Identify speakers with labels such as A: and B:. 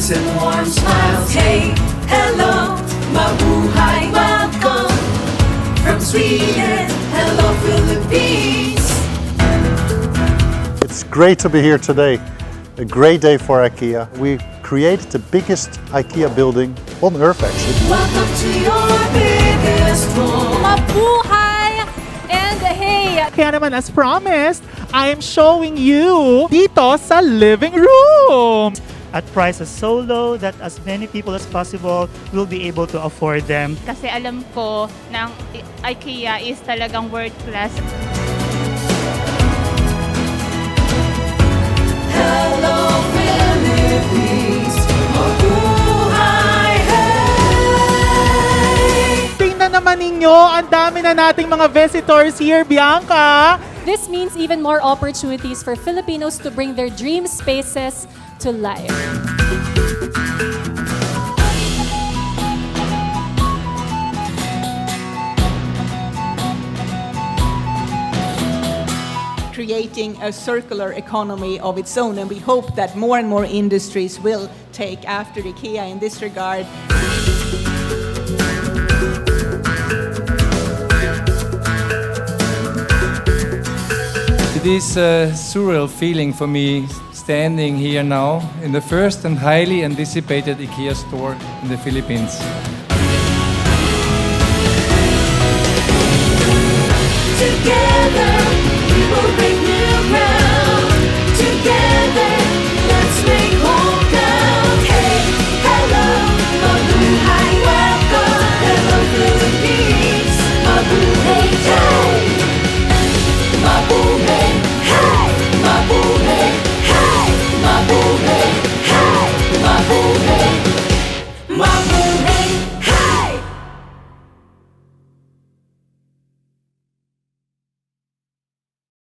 A: peace and warm smiles. Hey, hello, Mabuhay, welcome from Sweden. Hello, Philippines.
B: It's great to be here today. A great day for IKEA. We created the biggest IKEA building on Earth, actually.
A: Welcome to your biggest home.
C: Mabuhay! And hey,
D: Kaya naman as promised, I am showing you dito sa living room.
E: At prices so low that as many people as possible will be able to afford them.
C: kasi alam ko ng IKEA is talagang world class.
A: Hello, Philippines. Mabuhay, hey.
D: Tingnan naman ninyo, ang dami na nating mga visitors here, Bianca.
F: This means even more opportunities for Filipinos to bring their dream spaces to life.
G: Creating a circular economy of its own, and we hope that more and more industries will take after IKEA in this regard.
H: It is a surreal feeling for me standing here now in the first and highly anticipated IKEA store in the Philippines.
A: Together we will bring